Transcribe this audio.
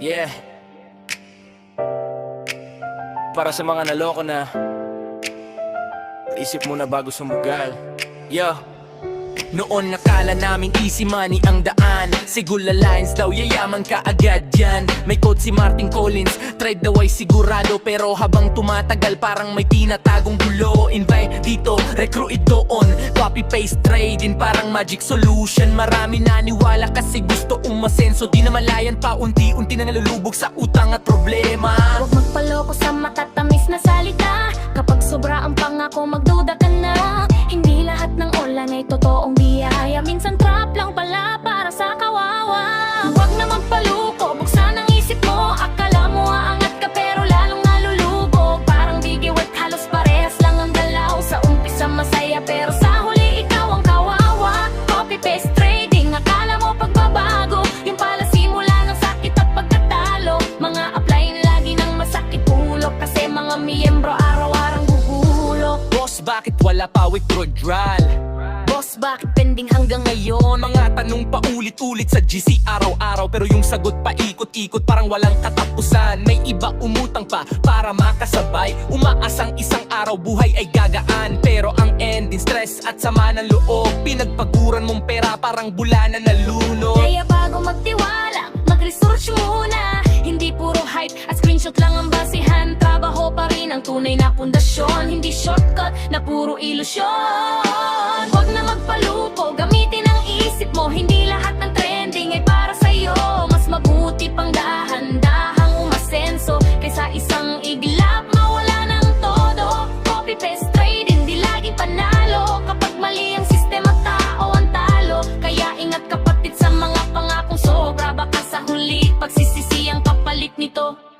Yeah. Para sa mga naloko na isip muna bago sumugal. Yo. Noon nakala naming easy money ang daan. Sigula lines daw yayaman ka agad yan. May quote si Martin Collins, tried daw ay sigurado. Pero habang tumatagal parang may tinatagong gulo. Invite dito, recruit doon, copy paste trading parang magic solution. Marami naniwala kasi gusto umasenso. Di na malayan pa unti-unti na nalulubog sa utang at problema. Huwag magpaloko sa matatamis na salita. Kapag sobra ang pangako magduda ka na. Hindi lahat ng online ay totoong biyaya. Minsan trap lang pala para sa kawawa. Huwag na magpaluko, buksan ang isip mo. Akala mo aangat ka pero lalong nalulubog. Parang bigiwat halos parehas lang ang galaw. Sa umpisa masaya pero sa huli ikaw ang kawawa. Copy-paste trading, akala mo pagbabago. Yung pala simula ng sakit at pagkatalo. Mga applyin lagi ng masakit ulo. Kasi mga miyembro araw-arang gugulo. Boss, bakit wala pa withdrawal? Boss, bakit pending hanggang ngayon? Mga tanong pa ulit-ulit sa GC araw-araw. Pero yung sagot pa ikot-ikot parang walang katapusan. May iba umutang pa para makasabay. Umaasang isang araw buhay ay gagaan. Pero ang ending stress at sama ng loob. Pinagpaguran mong pera parang bula na nalunod. Kaya bago magtiwala, mag-research muna. Hindi puro hype at screenshot lang ang basihan. Trabaho pa rin ang tunay na pundasyon. Hindi shortcut na puro ilusyon. Huwag na magpalupo, gamitin ang isip mo. Hindi lahat ng trending ay para sa'yo. Mas mabuti pang dahan-dahang umasenso kaysa isang iglap mawala ng todo. Copy-paste trade, hindi laging panalo. Kapag mali ang sistema, tao ang talo. Kaya ingat kapatid sa mga pangakong sobra. Baka sa huli pagsisisi ang kapalit nito.